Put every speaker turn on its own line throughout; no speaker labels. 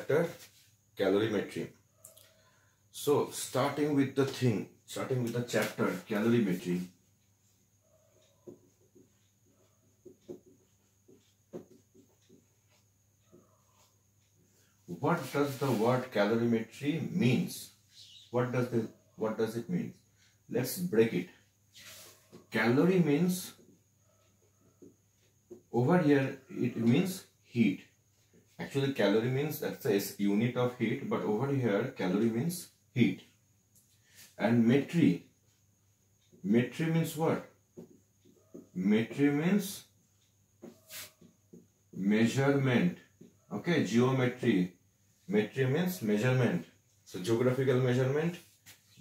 chapter, calorimetry. So starting with the chapter calorimetry. What does the word calorimetry means? What does it mean? Let's break it. Calorie means, over here it means heat. Actually calorie means that's a unit of heat, but over here calorie means heat. And metry means what? Metry means measurement. Okay, geometry. Metry means measurement. So geographical measurement,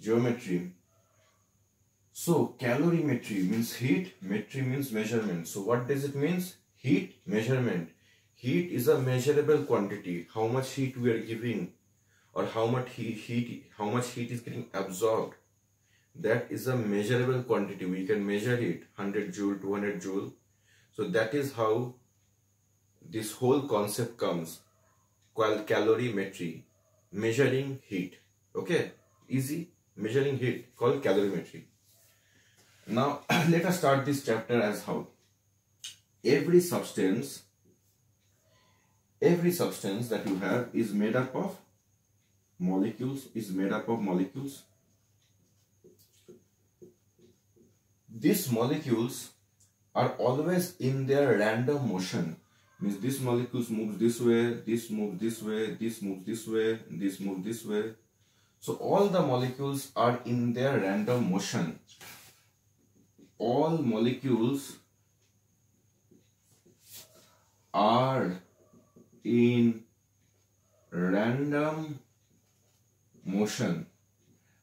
geometry. So calorimetry means heat, metry means measurement. So what does it mean? Heat, measurement. Heat is a measurable quantity. How much heat we are giving, or how much heat is getting absorbed. That is a measurable quantity. We can measure it, 100 joule, 200 joule. So that is how this whole concept comes, called calorimetry, measuring heat. Okay, easy, measuring heat, called calorimetry. Now let us start this chapter as how every substance that you have is made up of molecules, These molecules are always in their random motion. Means these molecules move this way, this moves this way, this moves this way, this moves this way. So all the molecules are in their random motion. All molecules are in random motion,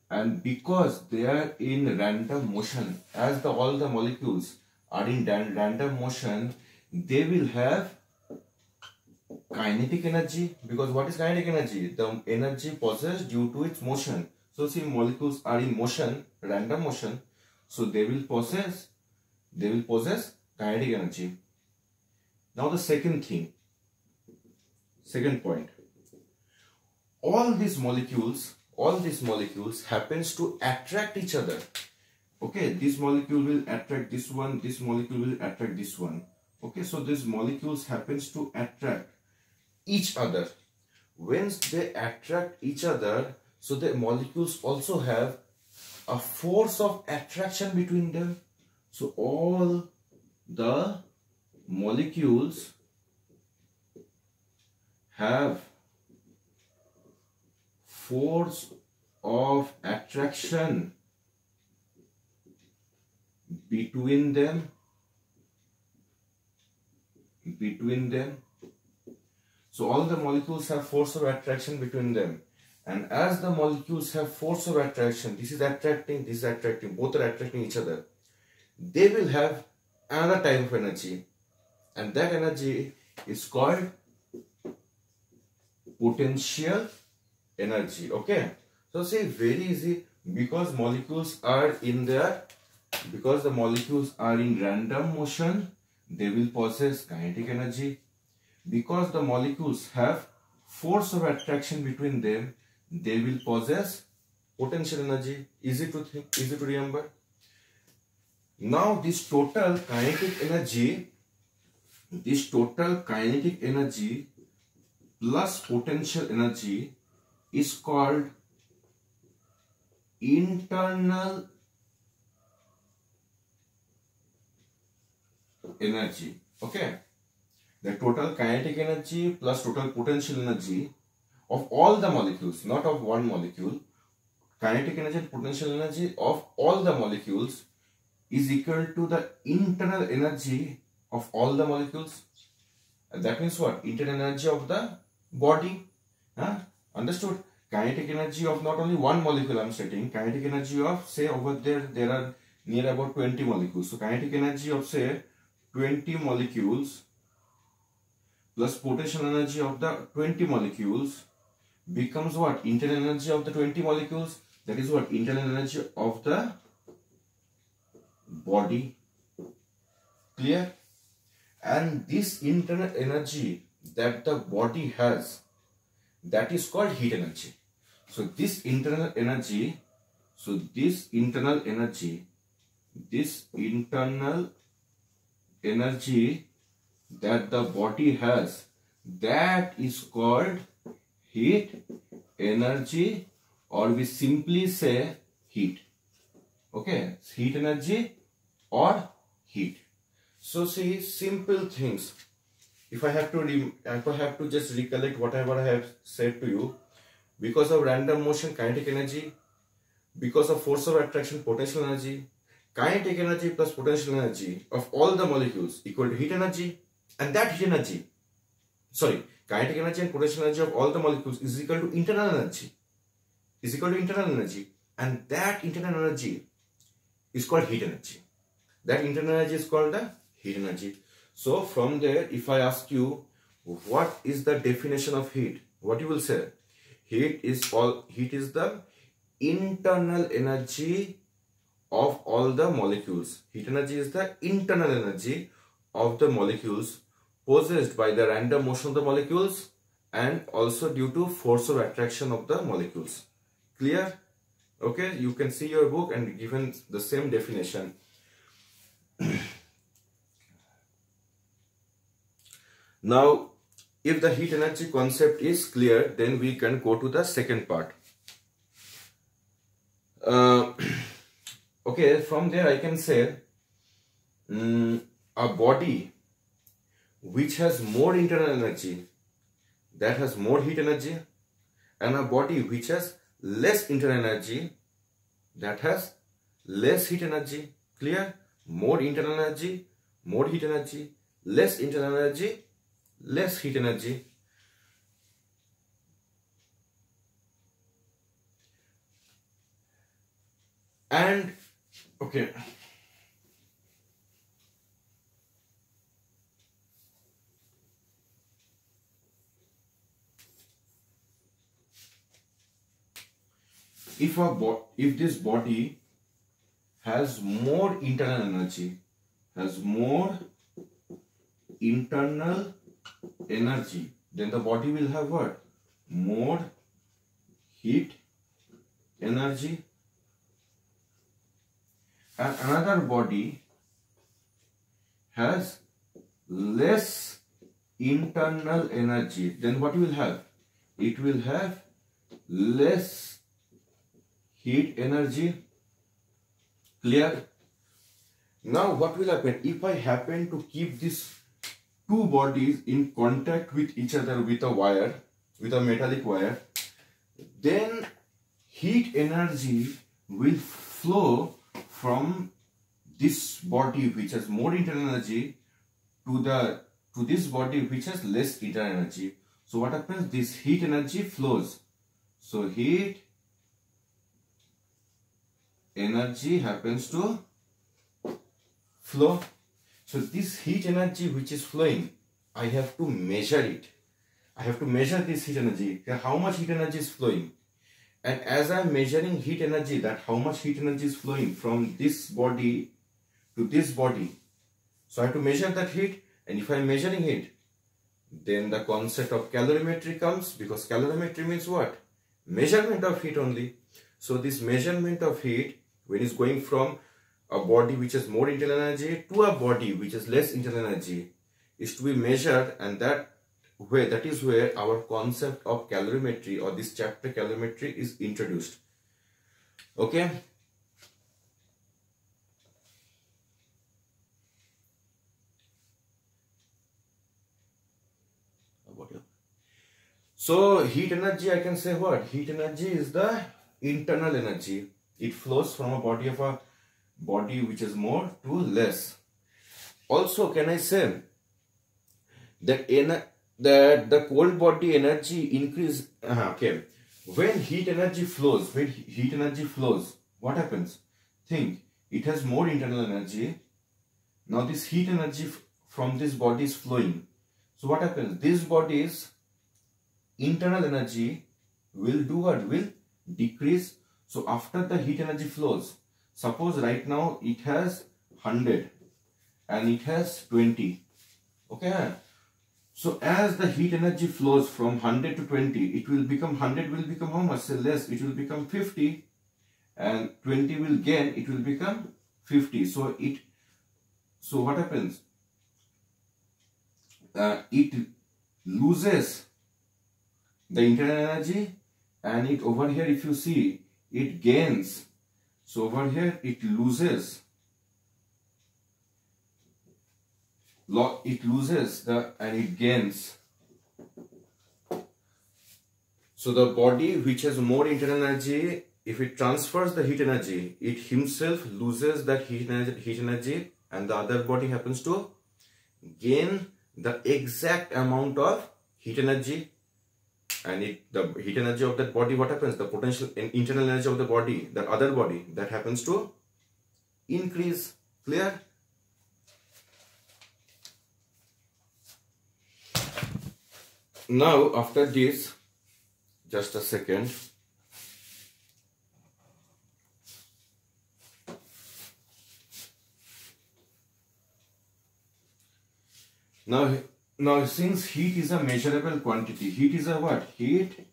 and because they are in random motion, as all the molecules are in random motion, they will have kinetic energy. Because what is kinetic energy? The energy possessed due to its motion. So see, molecules are in motion, random motion, so they will possess kinetic energy. Now the second point, all these molecules happens to attract each other. Okay, this molecule will attract this one, this molecule will attract this one. Okay, so these molecules happens to attract each other. When they attract each other, so the molecules also have a force of attraction between them. So all the molecules have force of attraction between them. So all the molecules have force of attraction between them, and as the molecules have force of attraction, this is attracting, both are attracting each other, they will have another type of energy, and that energy is called potential energy. Okay, so say very easy, because the molecules are in random motion, they will possess kinetic energy. Because the molecules have force of attraction between them, they will possess potential energy. Easy to think, easy to remember. Now this total kinetic energy plus potential energy is called internal energy. Okay, the total kinetic energy plus total potential energy of all the molecules, not of one molecule, kinetic energy and potential energy of all the molecules is equal to the internal energy of all the molecules. And that means what? Internal energy of the body. Understood? Kinetic energy of not only one molecule, I am stating kinetic energy of, say over there are near about 20 molecules. So kinetic energy of say 20 molecules plus potential energy of the 20 molecules becomes what? Internal energy of the 20 molecules. That is what? Internal energy of the body. Clear? And this internal energy that the body has, that is called heat energy. So this internal energy, this internal energy that the body has, that is called heat energy, or we simply say heat. Okay, heat energy or heat. So see, simple things. If I have to just recollect whatever I have said to you, because of random motion, kinetic energy; because of force of attraction, potential energy. Kinetic energy plus potential energy of all the molecules equal to heat energy, and that heat energy, kinetic energy and potential energy of all the molecules is equal to internal energy, and that internal energy is called heat energy. That internal energy is called the heat energy. So from there, if I ask you what is the definition of heat, what you will say? Heat is the internal energy of all the molecules. Heat energy is the internal energy of the molecules possessed by the random motion of the molecules and also due to force of attraction of the molecules. Clear? Okay, you can see your book and given the same definition. Now, if the heat energy concept is clear, then we can go to the second part. Okay, from there I can say a body which has more internal energy, that has more heat energy, and a body which has less internal energy, that has less heat energy. Clear? More internal energy, more heat energy; less internal energy, less heat energy. And okay, if this body has more internal energy, then the body will have what? More heat energy. And another body has less internal energy, then what you will have? It will have less heat energy. Clear? Now what will happen? If I happen to keep these two bodies in contact with each other with a wire, with a metallic wire, then heat energy will flow from this body which has more internal energy to this body which has less internal energy. So what happens? This heat energy flows. So heat energy happens to flow. So this heat energy which is flowing, I have to measure it. I have to measure this heat energy, how much heat energy is flowing. And as I am measuring heat energy, that how much heat energy is flowing from this body to this body, so I have to measure that heat. And if I am measuring it, then the concept of calorimetry comes, because calorimetry means what? Measurement of heat only. So this measurement of heat, when it's going from a body which has more internal energy to a body which has less internal energy, is to be measured, and that is where our concept of calorimetry, or this chapter calorimetry, is introduced. Okay. So heat energy, I can say what? Heat energy is the internal energy. It flows from a body which is more to less. Also, can I say that the cold body energy increase? Okay, when heat energy flows, what happens? Think, it has more internal energy. Now this heat energy from this body is flowing. So what happens? This body's internal energy will do what? Will decrease. So after the heat energy flows, suppose right now it has 100 and it has 20. Okay. So as the heat energy flows from 100 to 20, it will become 100 will become how much? Say less, it will become 50, and 20 will gain, it will become 50. So what happens? It loses the internal energy, and it over here, if you see, it gains. So over here it loses and it gains. So the body which has more internal energy, if it transfers the heat energy, it himself loses that heat energy, and the other body happens to gain the exact amount of heat energy. And the heat energy of that body, what happens? The potential internal energy of the body, that other body, that happens to increase. Clear? Now after this, just a second. Now since heat is a measurable quantity, heat is a what? Heat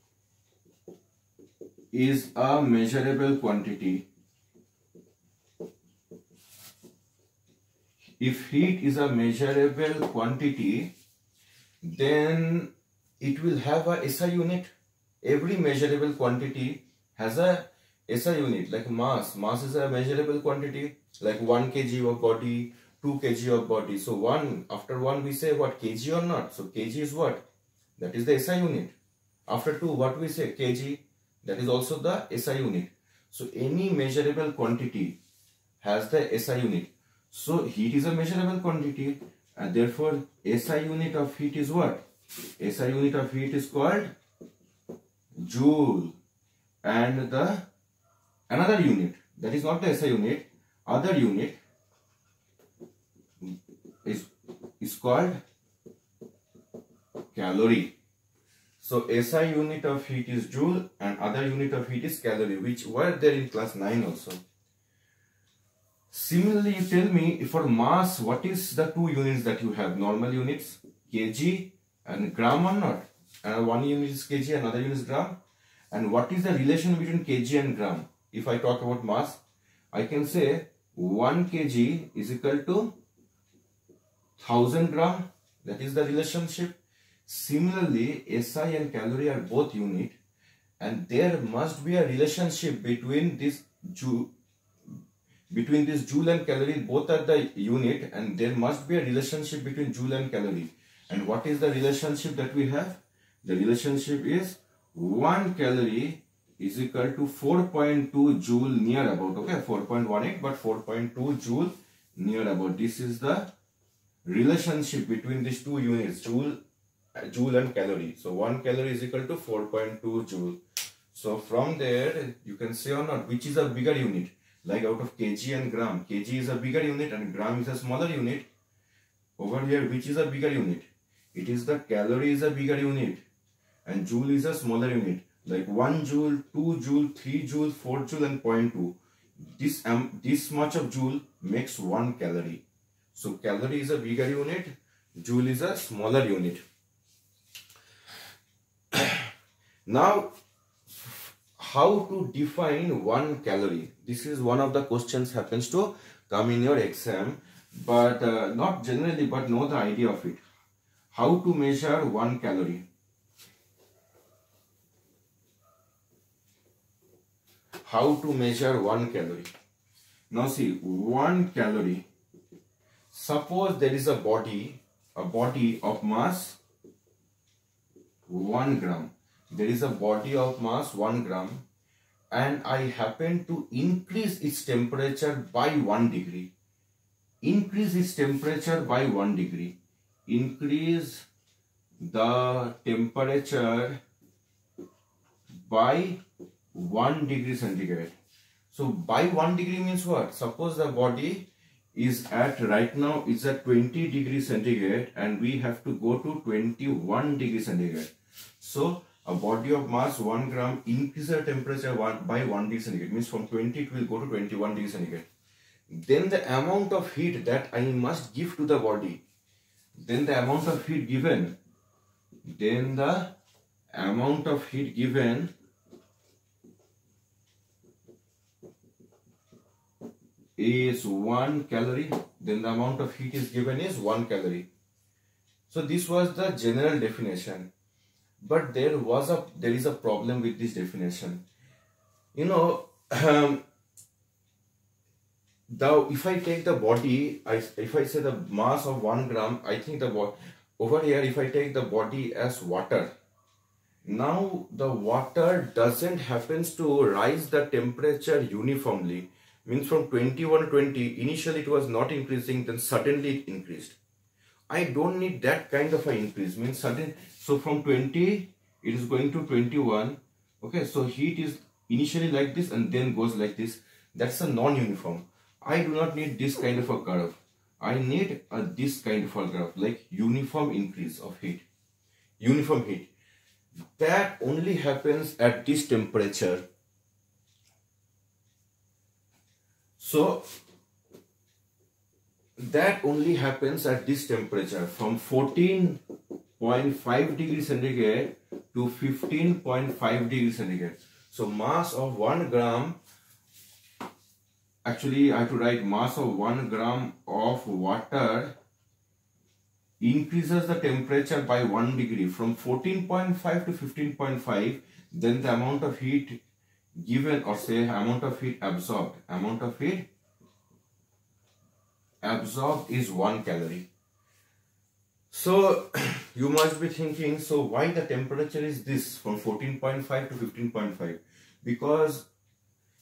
is a measurable quantity. If heat is a measurable quantity, then it will have a SI unit. Every measurable quantity has a SI unit, like mass. Mass is a measurable quantity, like 1 kg of body, 2 kg of body. So after 1 we say what? Kg or not? So kg is what? That is the SI unit. After 2, what we say? Kg. That is also the SI unit. So any measurable quantity has the SI unit. So heat is a measurable quantity, and therefore SI unit of heat is what? SI unit of heat is called joule. And the another unit, that is not the SI unit, other unit is called calorie. So SI unit of heat is joule and other unit of heat is calorie, which were there in class 9 also. Similarly, you tell me for mass, what is the 2 units that you have? Normal units, kg and gram or not? And one unit is kg, another unit is gram. And what is the relation between kg and gram? If I talk about mass, I can say 1 kg is equal to 1000 gram. That is the relationship. Similarly, SI and calorie are both unit, and there must be a relationship between this joule and calorie. Both are the unit, and there must be a relationship between joule and calorie. And what is the relationship that we have? The relationship is 1 calorie is equal to 4.2 joule near about. Okay, 4.18, but 4.2 joule near about. This is the relationship between these 2 units, joule and calorie. So 1 calorie is equal to 4.2 joule. So from there you can say or not, which is a bigger unit? Like out of kg and gram, kg is a bigger unit and gram is a smaller unit. Over here, which is a bigger unit? It is the calorie is a bigger unit and joule is a smaller unit. Like 1 joule, 2 joule, 3 joule, 4 joule and 0.2. This much of joule makes 1 calorie. So calorie is a bigger unit, joule is a smaller unit. Now, how to define 1 calorie? This is one of the questions happens to come in your exam, but not generally, but know the idea of it. How to measure 1 calorie? How to measure 1 calorie? Now see, 1 calorie. Suppose there is a body of mass 1 gram. There is a body of mass 1 gram, and I happen to increase its temperature by 1 degree. Increase its temperature by 1 degree. Increase the temperature by 1 degree centigrade. So by 1 degree means what? Suppose the body is at right now is at 20 degree centigrade and we have to go to 21 degree centigrade. So a body of mass 1 gram increase the temperature by 1 degree centigrade, means from 20 it will go to 21 degree centigrade. Then the amount of heat that I must give to the body, then the amount of heat given then the amount of heat given is 1 calorie. Then the amount of heat is given is 1 calorie. So this was the general definition. But there is a problem with this definition. You know, if I take the body, if I say the mass of 1 gram, I think over here, if I take the body as water, now the water doesn't happens to rise the temperature uniformly. Means from 21 to 20, initially it was not increasing, then suddenly it increased. I don't need that kind of an increase. Means sudden. So from 20, it is going to 21. Okay, so heat is initially like this and then goes like this. That's a non-uniform. I do not need this kind of a curve. I need this kind of a graph, like uniform increase of heat. Uniform heat. That only happens at this temperature. So that only happens at this temperature from 14.5 degrees centigrade to 15.5 degrees centigrade. So mass of 1 gram, actually I have to write mass of 1 gram of water increases the temperature by 1 degree from 14.5 to 15.5. Then the amount of heat given, or say amount of heat absorbed, is 1 calorie. So you must be thinking, so why the temperature is this from 14.5 to 15.5? Because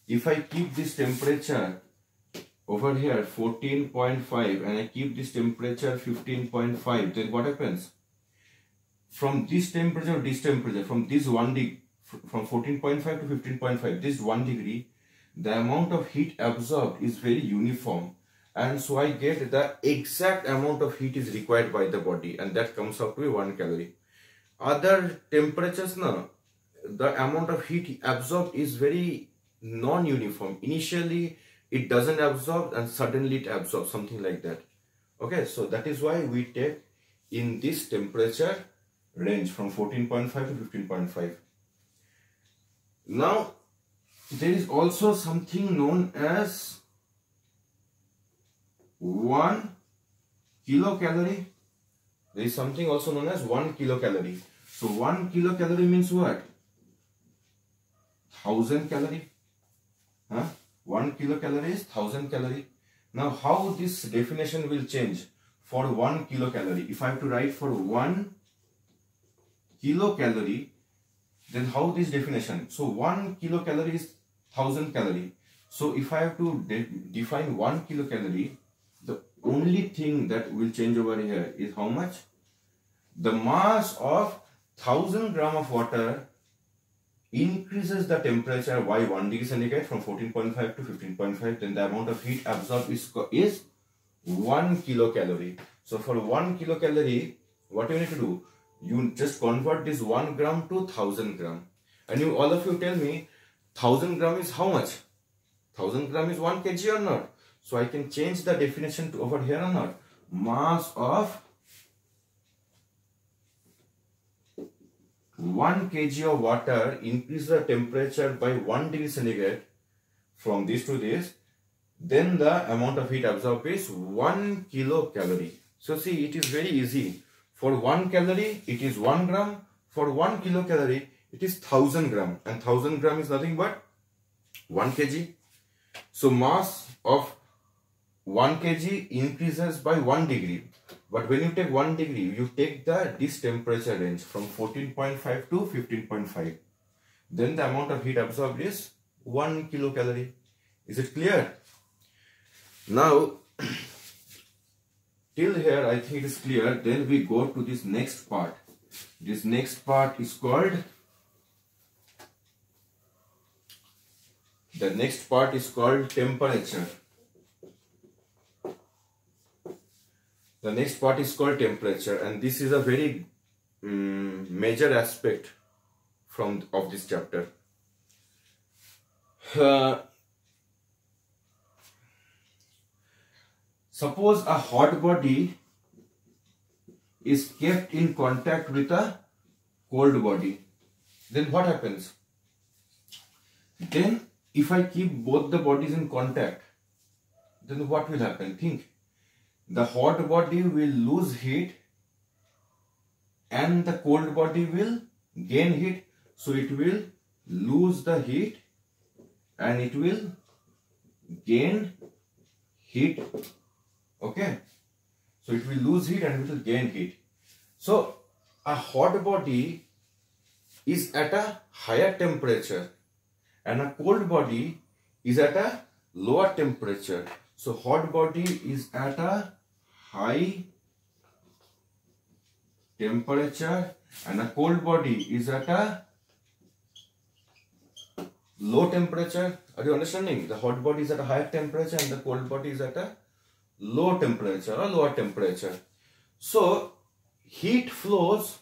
if I keep this temperature over here 14.5 and I keep this temperature 15.5, then what happens? From this temperature, from this 1 degree, from 14.5 to 15.5, this 1 degree, the amount of heat absorbed is very uniform. And so I get the exact amount of heat is required by the body, and that comes out to be 1 calorie. Other temperatures, no, the amount of heat absorbed is very non-uniform. Initially, it doesn't absorb and suddenly it absorbs, something like that. Okay, so that is why we take in this temperature range from 14.5 to 15.5. Now, there is also something known as 1 kilocalorie. There is something also known as 1 kilocalorie. So 1 kilocalorie means what? 1000 calorie. 1 kilocalorie is 1000 calorie. Now how this definition will change for 1 kilocalorie? If I have to write for 1 kilocalorie, then how this definition? So 1 kilocalorie is 1000 calorie. So if I have to define 1 kilocalorie, the only thing that will change over here is how much? The mass of 1000 gram of water increases the temperature by 1 degree centigrade from 14.5 to 15.5. Then the amount of heat absorbed is 1 kilocalorie. So for 1 kilocalorie, what you need to do? You just convert this 1 gram to 1000 gram. And you, all of you tell me, 1000 gram is how much? 1000 gram is 1 kg or not? So I can change the definition to over here or not? Mass of 1 kg of water increase the temperature by 1 degree centigrade from this to this. Then the amount of heat absorbed is 1 kilocalorie. So see, it is very easy. For 1 calorie, it is 1 gram. For 1 kilocalorie, it is 1000 gram. And 1000 gram is nothing but 1 kg. So mass of 1 kg increases by 1 degree. But when you take 1 degree, you take this temperature range from 14.5 to 15.5. Then the amount of heat absorbed is 1 kilocalorie. Is it clear? Now, till here I think it is clear. Then we go to this next part. This next part is called, temperature. The next part is called temperature, and this is a very major aspect of this chapter. Suppose a hot body is kept in contact with a cold body. Then what happens? Then if I keep both the bodies in contact, then what will happen? Think. The hot body will lose heat and the cold body will gain heat. So it will lose the heat and it will gain heat. Okay. So it will lose heat and it will gain heat. So a hot body is at a higher temperature and a cold body is at a lower temperature. So hot body is at a high temperature and a cold body is at a low temperature. Are you understanding? The hot body is at a higher temperature and the cold body is at a low temperature or lower temperature. So heat flows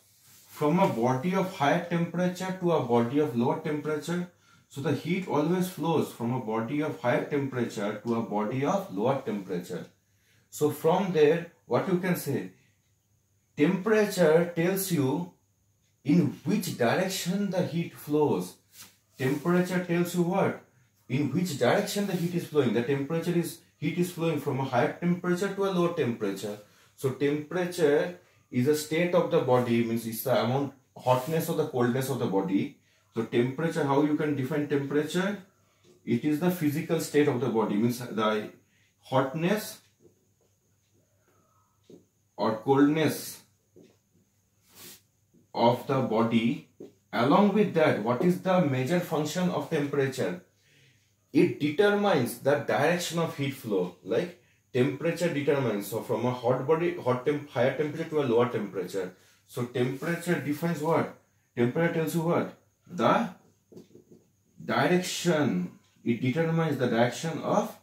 from a body of higher temperature to a body of lower temperature. So the heat always flows from a body of higher temperature to a body of lower temperature. So from there, what you can say, temperature tells you in which direction the heat flows. Temperature tells you what? In which direction the heat is flowing. The heat is flowing from a higher temperature to a lower temperature. So temperature is a state of the body, means it's the amount hotness or the coldness of the body. So temperature, how you can define temperature? It is the physical state of the body, means the hotness or coldness of the body. Along with that, what is the major function of temperature? It determines the direction of heat flow. Like temperature determines, so from a higher temperature to a lower temperature. So temperature defines what? Temperature tells you what? The direction. It determines the direction of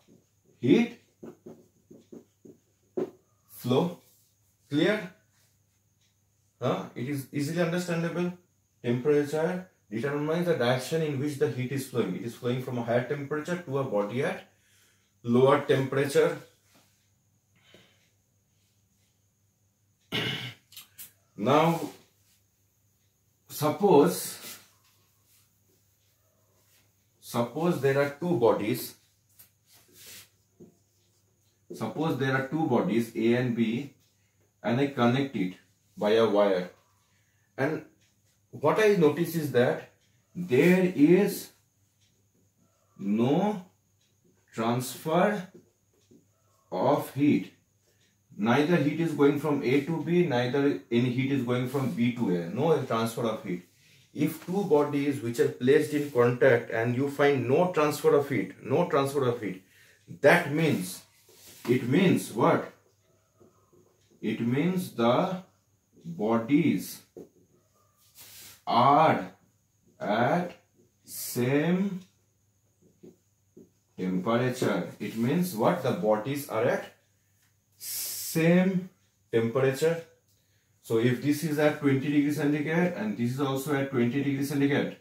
heat flow. Clear? It is easily understandable. Temperature determines the direction in which the heat is flowing. It is flowing from a higher temperature to a body at lower temperature. Now, suppose there are two bodies. Suppose there are two bodies, A and B, and I connect it by a wire. And what I notice is that there is no transfer of heat. Neither heat is going from A to B, neither any heat is going from B to A. No transfer of heat. If two bodies which are placed in contact and you find no transfer of heat, that means, it means what? It means the bodies are at same temperature. It means what? The bodies are at same temperature. So if this is at 20 degrees centigrade and this is also at 20 degrees centigrade,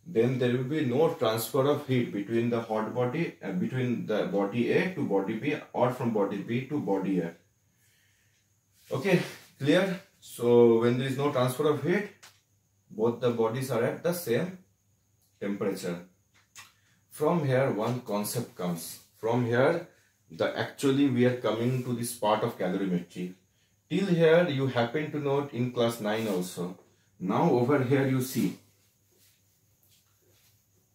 then there will be no transfer of heat between the hot body and between the body A to body B or from body B to body A. Okay, clear? So when there is no transfer of heat, both the bodies are at the same temperature. From here one concept comes. From here actually we are coming to this part of calorimetry. Till here you happen to note in class 9 also. Now over here you see.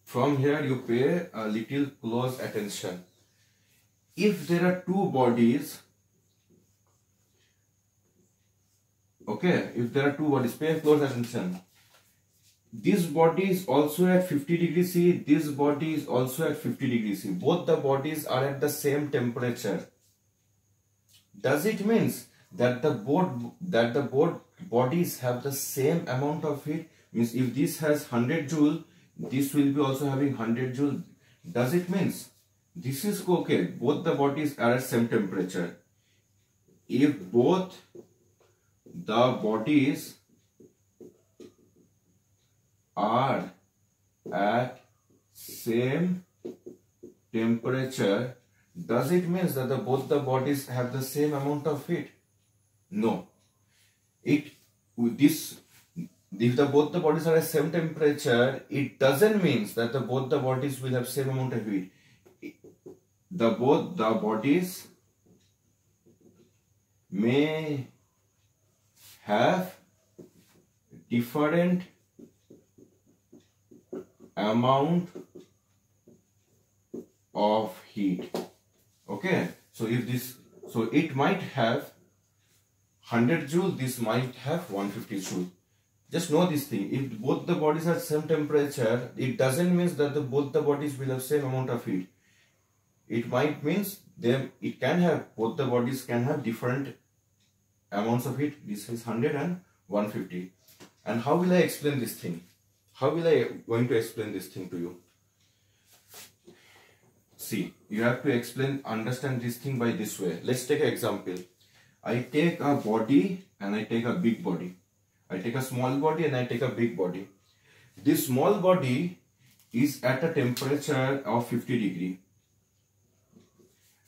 From here you pay a little close attention. If there are two bodies, okay, if there are two bodies, pay close attention. This body is also at 50 degrees C, this body is also at 50 degrees C. Both the bodies are at the same temperature. Does it means that the both bodies have the same amount of heat? Means if this has 100 joule, this will be also having 100 joule. Does it means this is okay? Both the bodies are at same temperature. If both the bodies are at same temperature, does it means that both the bodies have the same amount of heat? No. if both the bodies are at same temperature, it doesn't mean that both the bodies will have same amount of heat. Both the bodies may have different amount of heat. Okay, so it might have 100 joule, this might have 150 joule. Just know this thing, if both the bodies are same temperature, it doesn't mean that both the bodies will have same amount of heat. It might means both the bodies can have different amounts of heat. This is 100 and 150. And how will I explain this thing? How will I going to explain this thing to you? See, you have to understand this thing by this way. Let's take an example. I take a body and I take a big body. I take a small body and I take a big body. This small body is at a temperature of 50 degree.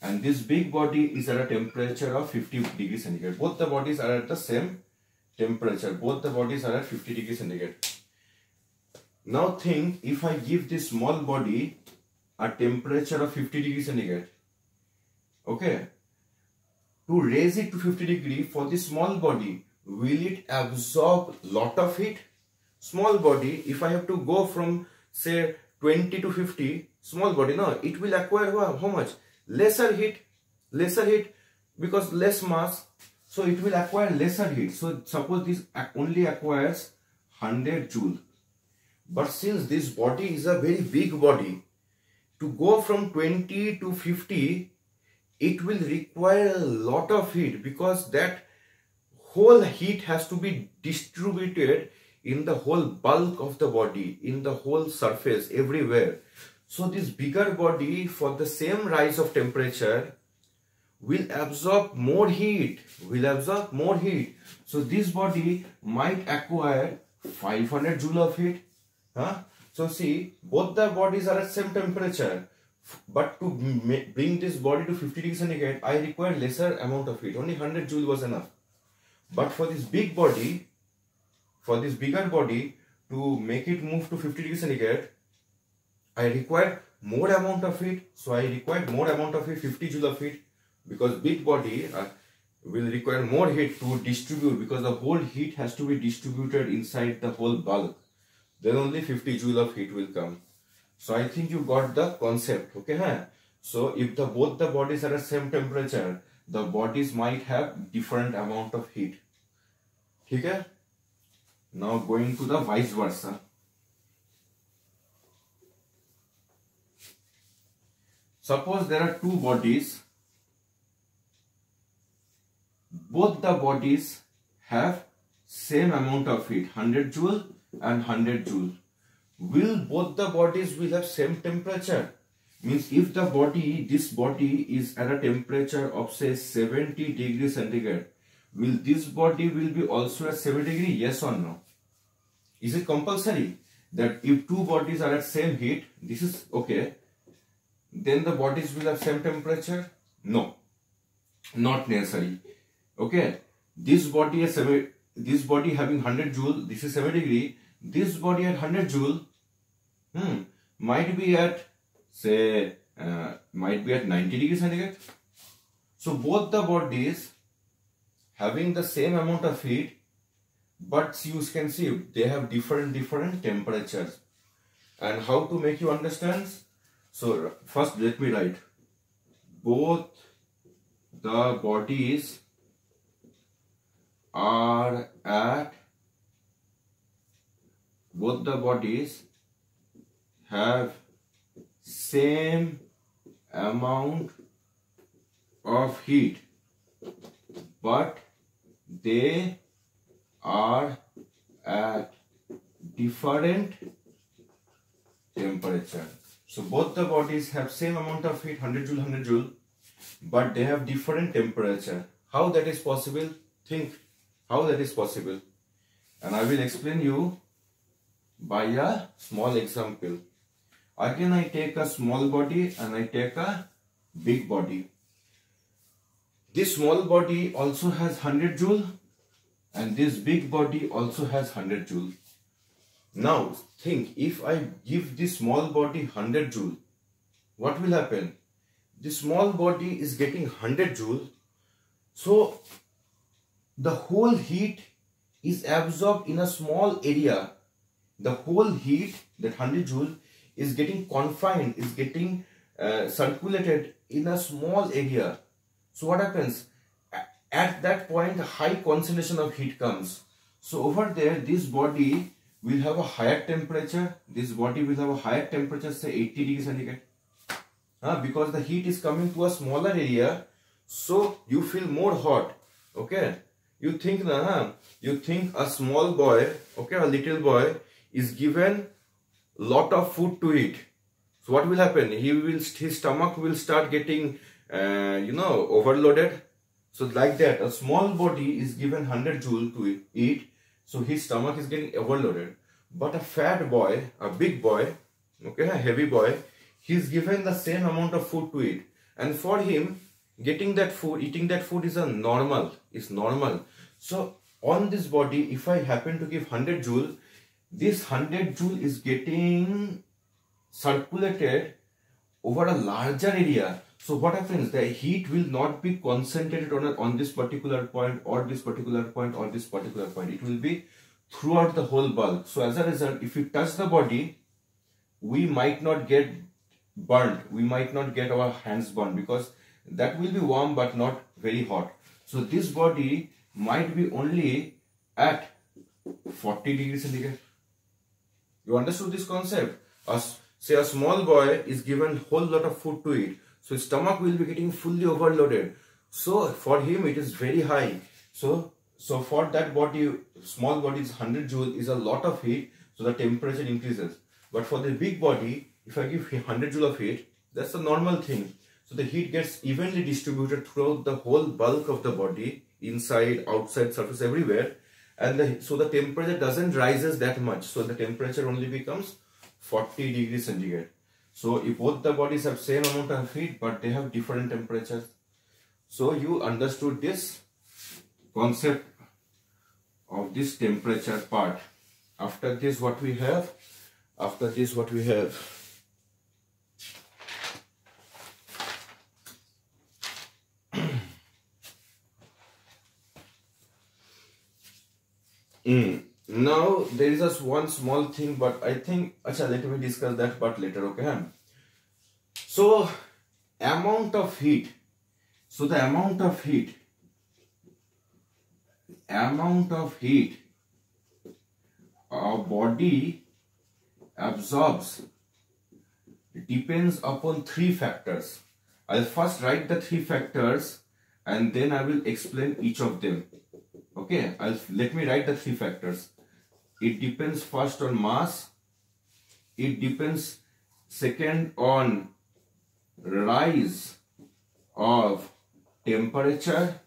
And this big body is at a temperature of 50 degrees centigrade. Both the bodies are at the same temperature. Both the bodies are at 50 degrees centigrade. Now think, if I give this small body a temperature of 50 degrees centigrade, okay, to raise it to 50 degrees for this small body, will it absorb lot of heat? Small body, if I have to go from say 20 to 50, small body, no, it will acquire how much? Lesser heat, because less mass, so it will acquire lesser heat. So suppose this only acquires 100 joule, but since this body is a very big body, to go from 20 to 50, it will require a lot of heat, because that whole heat has to be distributed in the whole bulk of the body, in the whole surface, everywhere. So this bigger body, for the same rise of temperature, will absorb more heat, So this body might acquire 500 joule of heat. So see, both the bodies are at same temperature, but to bring this body to 50 degrees centigrade, I require lesser amount of heat. Only 100 joule was enough. But for this big body, for this bigger body, to make it move to 50 degrees centigrade, I require more amount of heat. So I require more amount of heat, 50 joule of heat, because big body will require more heat to distribute, because the whole heat has to be distributed inside the whole bulk. Then only 50 joule of heat will come. So I think you got the concept, okay? So if both the bodies are at same temperature, the bodies might have different amount of heat. Okay? Now going to the vice versa. Suppose there are two bodies. Both the bodies have same amount of heat, 100 joule and 100 joule. Will both the bodies will have same temperature? Means if this body is at a temperature of say 70 degrees centigrade, will this body will be also at 70 degree? Yes or no? Is it compulsory that if two bodies are at same heat, this is okay, then the bodies will have same temperature? No, not necessary. Okay, this body having 100 joule, this is 70 degree. This body at 100 joule might be at say 90 degrees centigrade. So both the bodies having the same amount of heat, but you can see they have different temperatures. And how to make you understand? So first let me write. Both the bodies are at, both the bodies have same amount of heat, but they are at different temperature. So both the bodies have same amount of heat, 100 joule, but they have different temperature. How that is possible? Think how that is possible. And I will explain you by a small example. Again, I take a small body and I take a big body. This small body also has 100 joule and this big body also has 100 joule. Now think, if I give this small body 100 joule, what will happen? This small body is getting 100 joule, so the whole heat is absorbed in a small area. The whole heat, that 100 joule, is getting confined, is getting circulated in a small area. So what happens? At that point, a high concentration of heat comes. So over there, this body will have a higher temperature. This body will have a higher temperature, say 80 degrees centigrade. Because the heat is coming to a smaller area, so you feel more hot. Okay, you think you think a small boy, okay, a little boy is given lot of food to eat. So what will happen? His stomach will start getting overloaded. So like that, a small body is given 100 joule to eat, so his stomach is getting overloaded. But a fat boy, a big boy, okay, a heavy boy, he is given the same amount of food to eat, and for him, eating that food is normal. So on this body, if I happen to give 100 joule, this 100 joule is getting circulated over a larger area. So what happens? The heat will not be concentrated on this particular point or this particular point or this particular point. It will be throughout the whole bulk. So as a result, if we touch the body, we might not get burnt. We might not get our hands burned, because that will be warm but not very hot. So this body might be only at 40 degrees centigrade. You understood this concept? Say a small boy is given whole lot of food to eat, so his stomach will be getting fully overloaded. So for him it is very high. So for that body, small body's 100 joule is a lot of heat, so the temperature increases. But for the big body, if I give 100 joule of heat, that's a normal thing. So the heat gets evenly distributed throughout the whole bulk of the body, inside, outside, surface, everywhere. And so the temperature doesn't rises that much. So the temperature only becomes 40 degrees centigrade. So if both the bodies have same amount of heat, but they have different temperatures. So you understood this concept of this temperature part. After this, what we have? Now there is just one small thing, but I think, let me discuss that part later, okay? So amount of heat. So the amount of heat our body absorbs depends upon 3 factors. I'll first write the 3 factors and then I will explain each of them. Okay, let me write the 3 factors. It depends first on mass. It depends second on rise of temperature.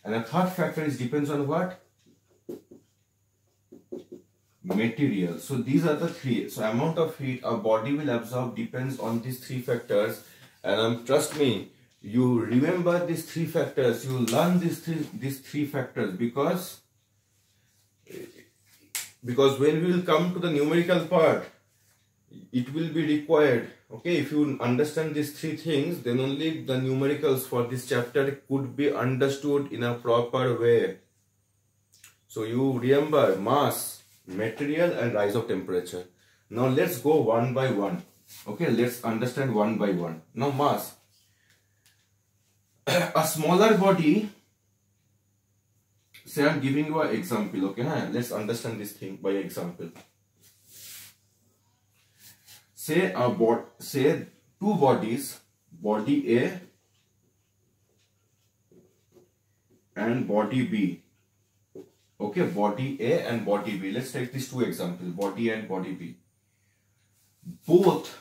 And the third factor depends on what? Material. So these are the 3. So amount of heat our body will absorb depends on these 3 factors. And trust me, you remember these 3 factors, you learn these three factors, because when we will come to the numerical part, it will be required. Okay, if you understand these 3 things, then only the numericals for this chapter could be understood in a proper way. So you remember mass, material and rise of temperature. Now let's go one by one. Okay, let's understand one by one. Now mass. A smaller body, say I'm giving you an example, okay? Let's understand this thing by example. Say 2 bodies, body A and body B. Okay, body A and body B. Let's take these 2 examples, body A and body B. Both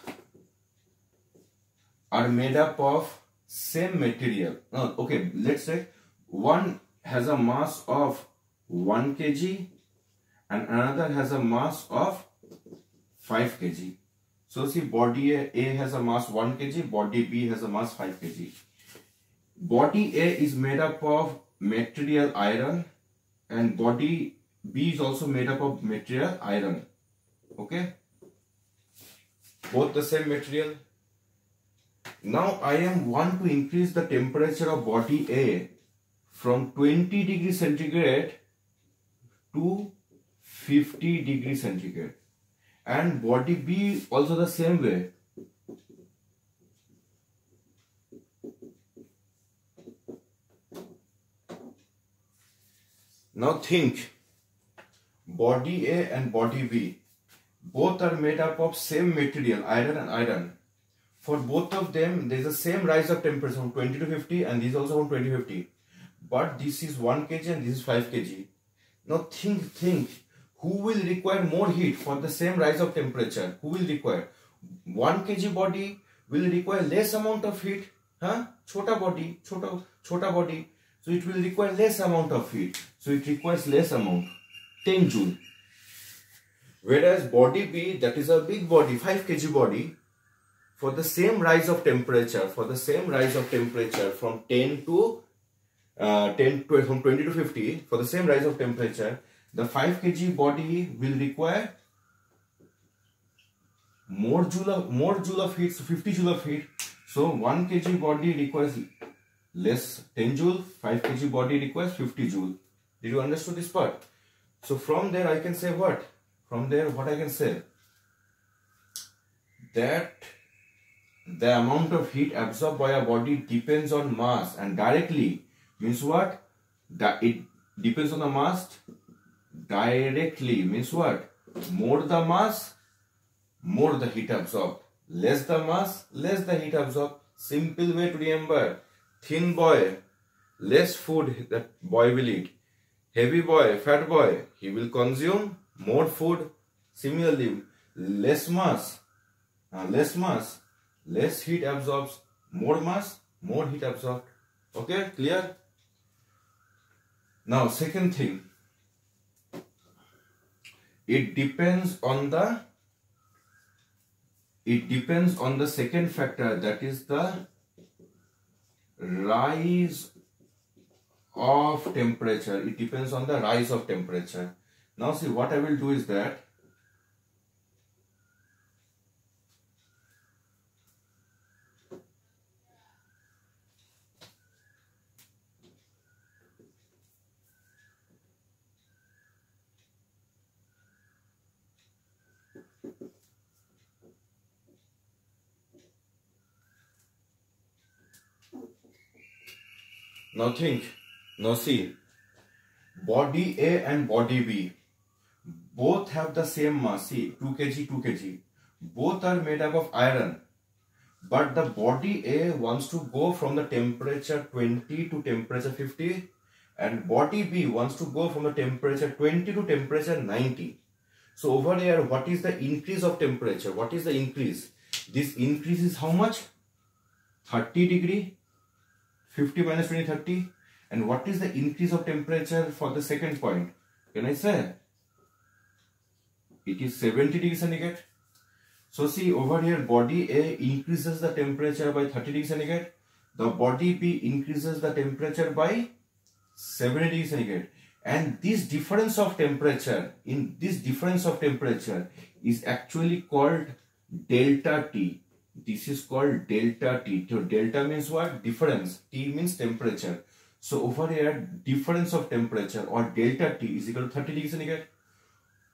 are made up of same material. Okay, let's say one has a mass of 1 kg and another has a mass of 5 kg. So see, body A has a mass 1 kg, body B has a mass 5 kg. Body A is made up of material iron and body B is also made up of material iron. Okay, both the same material. Now I want to increase the temperature of body A from 20 degrees centigrade to 50 degrees centigrade, and body B also the same way. Now think, body A and body B, both are made up of same material, iron and iron. For both of them, there is the same rise of temperature from 20 to 50, and this is also from 20 to 50. But this is 1 kg and this is 5 kg. Now think, who will require more heat for the same rise of temperature? Who will require? 1 kg body will require less amount of heat. Chota body. So it will require less amount of heat. So it requires less amount, 10 joule. Whereas body B, that is a big body, 5 kg body, for the same rise of temperature, from 10 to from 20 to 50, for the same rise of temperature, the 5 kg body will require more joule of heat, so 50 joule of heat. So 1 kg body requires less 10 joule, 5 kg body requires 50 joule. Did you understand this part? So from there I can say what? From there what I can say? That the amount of heat absorbed by a body depends on mass, and directly means what? That it depends on the mass directly means what? More the mass, more the heat absorbed. Less the mass, less the heat absorbed. Simple way to remember. Thin boy, less food that boy will eat. Heavy boy, fat boy, he will consume more food. Similarly, less mass, less heat absorbs. More mass, more heat absorbed. Okay, clear? Now, second thing, it depends on the second factor, that is the rise of temperature. It depends on the rise of temperature. Now see, what I will do is that now think, now see, body A and body B both have the same mass. See, 2 kg. Both are made up of iron. But the body A wants to go from the temperature 20 to temperature 50, and body B wants to go from the temperature 20 to temperature 90. So over here, what is the increase of temperature? What is the increase? This increase is how much? 30 degree. 50 minus 20, 30. And what is the increase of temperature for the second point? Can I say? It is 70 degrees centigrade. So see, over here, body A increases the temperature by 30 degrees centigrade. The body B increases the temperature by 70 degrees centigrade. And this difference of temperature, is actually called delta T. This is called delta T. So delta means what? Difference. T means temperature. So over here, difference of temperature or delta T is equal to 30 degrees centigrade.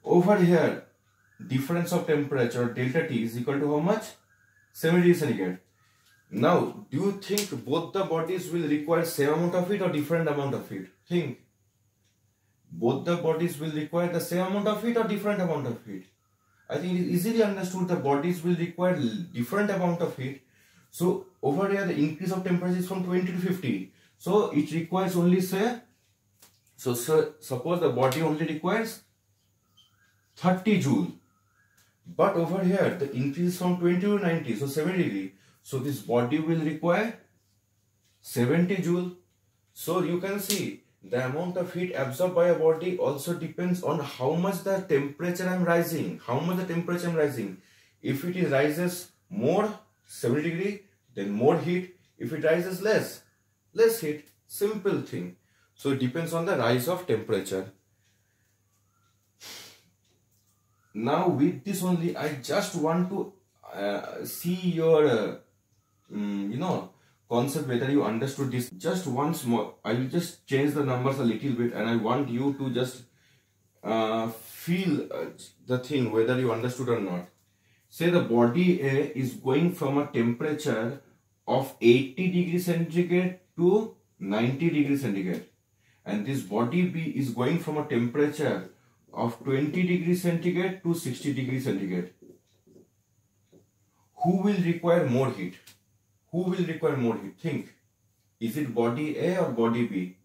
Over here, difference of temperature or delta T is equal to how much? 70 degrees centigrade. Now, do you think both the bodies will require same amount of heat or different amount of heat? Think. Both the bodies will require the same amount of heat or different amount of heat? I think it is easily understood the bodies will require different amount of heat. So over here the increase of temperature is from 20 to 50. So it requires only say, suppose the body only requires 30 joule. But over here the increase from 20 to 90, so 70 degree. So this body will require 70 joule. So you can see the amount of heat absorbed by a body also depends on how much the temperature I am rising. If it rises more, 70 degree, then more heat. If it rises less heat. Simple thing. So it depends on the rise of temperature. Now with this only, I just want to see your concept, whether you understood this. Just once more, I will just change the numbers a little bit, and I want you to just feel the thing, whether you understood or not. Say the body A is going from a temperature of 80 degrees centigrade to 90 degrees centigrade, and this body B is going from a temperature of 20 degrees centigrade to 60 degrees centigrade. Who will require more heat? Who will require more heat? Think. Is it body A or body B?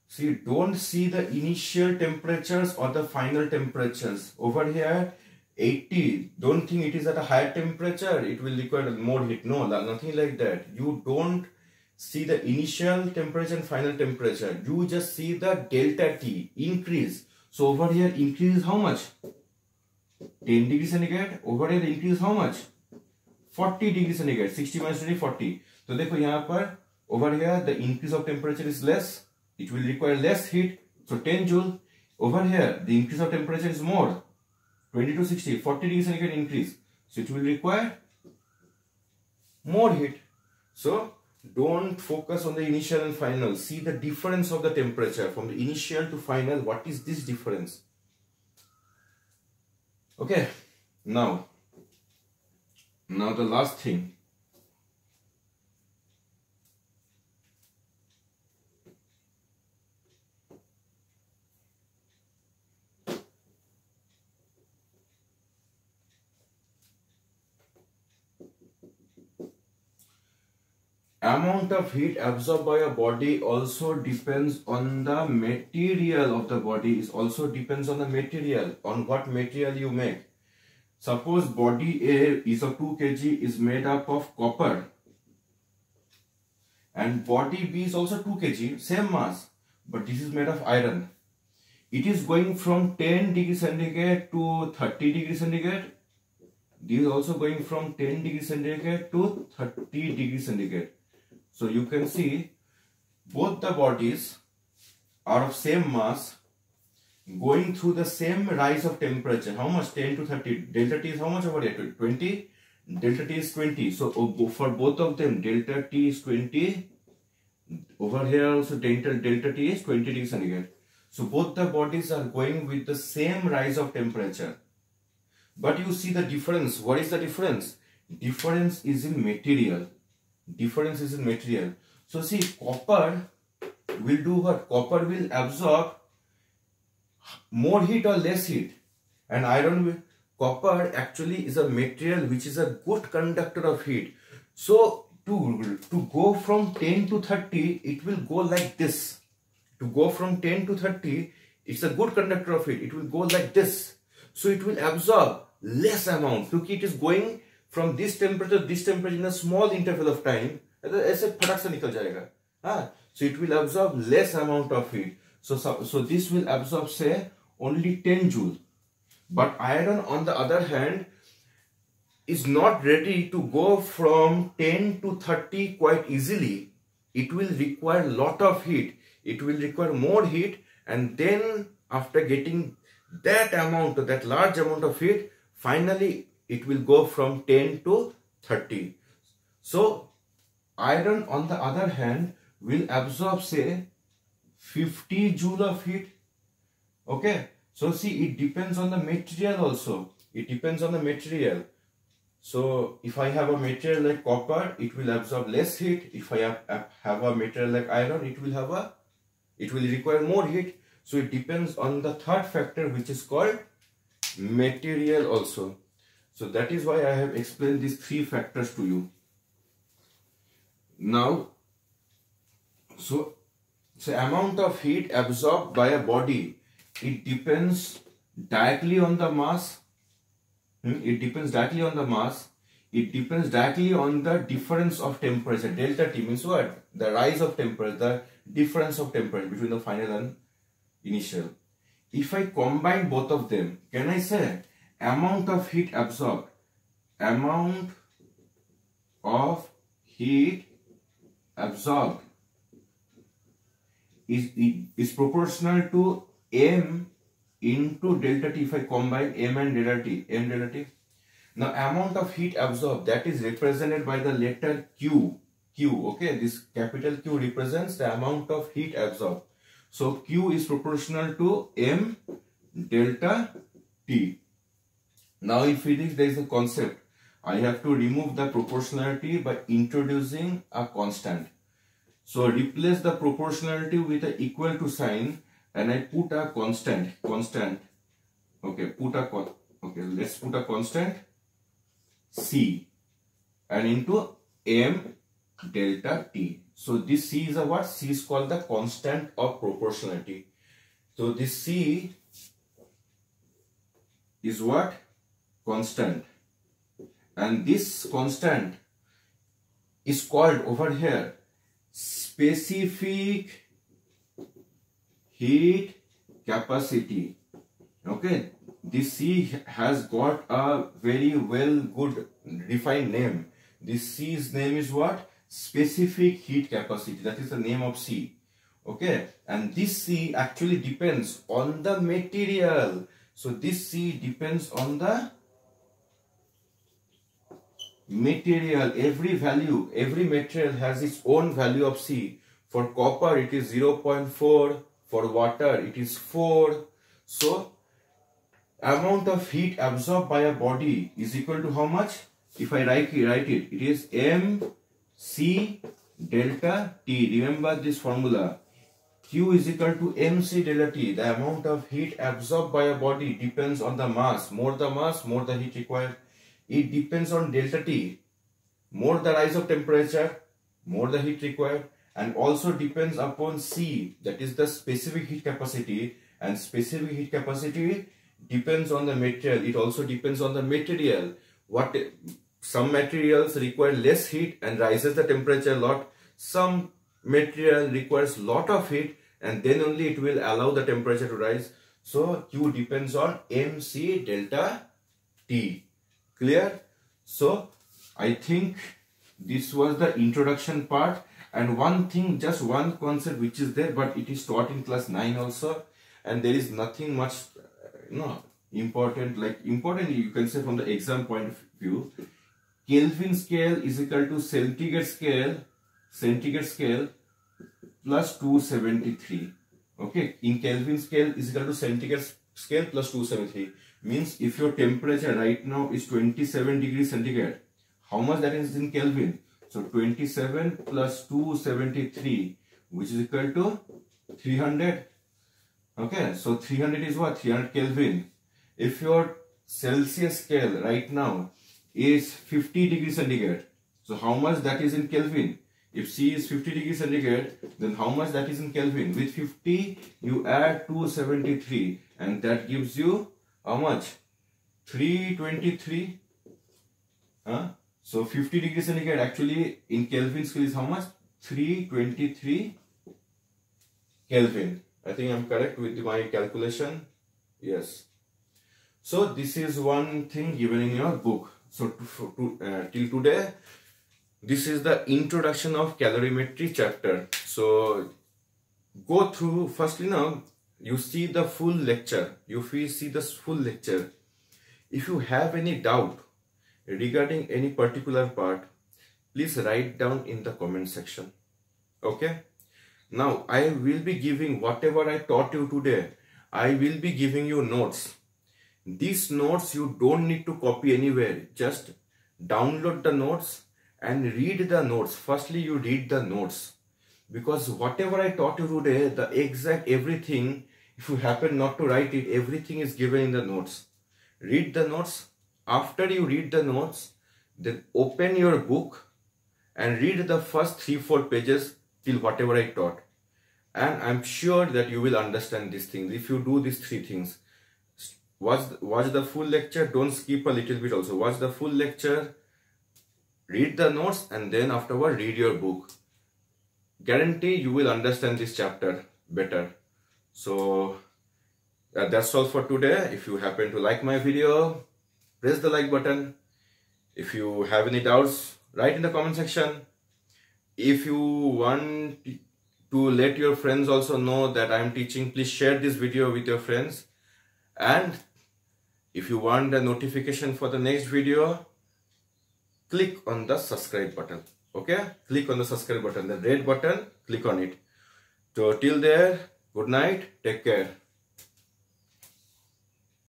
See, don't see the initial temperatures or the final temperatures. Over here, 80. Don't think it is at a higher temperature, it will require more heat. No, nothing like that. You don't see the initial temperature and final temperature. You just see the delta T increase. So over here, increase how much? 10 degrees centigrade. Over here, the increase how much? 40 degrees centigrade. 60 minus 20, 40. So देखो यहाँ पर over here the increase of temperature is less. It will require less heat. So 10 joule. Over here the increase of temperature is more. 20 to 60, 40 degrees centigrade increase. So it will require more heat. So don't focus on the initial and final. See the difference of the temperature from the initial to final. What is this difference? Okay. Now the last thing. Amount of heat absorbed by a body also depends on the material of the body. It also depends on the material, on what material you make. Suppose body A is of 2 kg is made up of copper, and body B is also 2 kg, same mass, but this is made of iron. It is going from 10 degrees centigrade to 30 degrees centigrade. This is also going from 10 degrees centigrade to 30 degrees centigrade. So you can see both the bodies are of same mass, going through the same rise of temperature. How much? 10 to 30. Delta T is how much over here? 20. Delta T is 20. So for both of them, delta T is 20. Over here also delta T is 20 degrees centigrade. So both the bodies are going with the same rise of temperature. But you see the difference. What is the difference? Difference is in material. Difference is in material. So see, copper will do what? Copper will absorb more heat or less heat, and iron will. Copper actually is a material which is a good conductor of heat. So to go from 10 to 30, it will go like this. To go from 10 to 30, it's a good conductor of heat. It will go like this. So it will absorb less amount. Look, it is going from this temperature to this temperature in a small interval of time. ऐसे फटक से निकल जाएगा. So it will absorb less amount of heat. So this will absorb, say, only 10 joule. But iron, on the other hand, is not ready to go from 10 to 30 quite easily. It will require lot of heat. It will require more heat, and then after getting that amount, that large amount of heat, finally it will go from 10 to 30. So iron, on the other hand, will absorb, say, 50 joule of heat. Okay. So see, it depends on the material also. It depends on the material. So if I have a material like copper, it will absorb less heat. If I have a material like iron, it will require more heat. So it depends on the third factor, which is called material also. So that is why I have explained these three factors to you. Now, so amount of heat absorbed by a body, it depends directly on the mass. It depends directly on the mass. It depends directly on the difference of temperature. Delta T means what? The rise of temperature, the difference of temperature between the final and initial. If I combine both of them, can I say amount of heat absorbed? Amount of heat absorbed is proportional to m into delta T. If I combine m and delta T, now amount of heat absorbed, that is represented by the letter Q. Okay, this capital Q represents the amount of heat absorbed. So Q is proportional to m delta T. Now in physics there is a concept. I have to remove the proportionality by introducing a constant. So replace the proportionality with a equal to sign and I put a constant. Okay, let's put a constant C and into m delta T. So this C is a what? C is called the constant of proportionality. So this C is what? Constant. And this constant is called over here specific heat capacity. Okay, this C has got a very good defined name. This C's name is what? Specific heat capacity. That is the name of C. Okay, and this C actually depends on the material. So this C depends on the material. Every material has its own value of C. For copper it is 0.4, for water it is 4. So amount of heat absorbed by a body is equal to how much? If I write it, it is mc delta T. Remember this formula. Q is equal to mc delta T. The amount of heat absorbed by a body depends on the mass. More the mass, more the heat required. It depends on delta T. More the rise of temperature, more the heat required, and also depends upon C, that is the specific heat capacity, and specific heat capacity depends on the material. It also depends on the material. Some materials require less heat and rises the temperature a lot. Some material requires lot of heat and then only it will allow the temperature to rise. So Q depends on mc delta T. Clear? So I think this was the introduction part, and one thing, just one concept which is there, but it is taught in class 9 also, and there is nothing much important you can say from the exam point of view. Kelvin scale is equal to centigrade scale plus 273. Okay, in Kelvin scale is equal to centigrade scale plus 273. Means if your temperature right now is 27 degrees centigrade, how much that is in Kelvin? So 27 plus 273, which is equal to 300. Okay, so 300 is what? 300 Kelvin. If your Celsius scale right now is 50 degrees centigrade, so how much that is in Kelvin? If C is 50 degrees centigrade, then how much that is in Kelvin? With 50, you add 273, and that gives you how much? 323. So 50 degrees centigrade actually in Kelvin scale is how much? 323 Kelvin. I think I'm correct with my calculation. Yes. So this is one thing given in your book. So till today, this is the introduction of calorimetry chapter. So go through firstly. Now you see the full lecture. If you have any doubt regarding any particular part, please write down in the comment section. Okay. Now I will be giving whatever I taught you today. I will be giving you notes. These notes you don't need to copy anywhere. Just download the notes and read the notes. Firstly, you read the notes, because whatever I taught you today, the exact everything, if you happen not to write it, everything is given in the notes. Read the notes. After you read the notes, then open your book and read the first 3-4 pages till whatever I taught. And I'm sure that you will understand these things if you do these 3 things. Watch the full lecture. Don't skip a little bit also. Watch the full lecture, read the notes, and then afterward read your book. Guarantee you will understand this chapter better. So that's all for today. If you happen to like my video, press the like button. If you have any doubts, write in the comment section. If you want to let your friends also know that I am teaching, please share this video with your friends. And if you want the notification for the next video, click on the subscribe button. Okay, click on the subscribe button, the red button, click on it. So till there, good night, take care.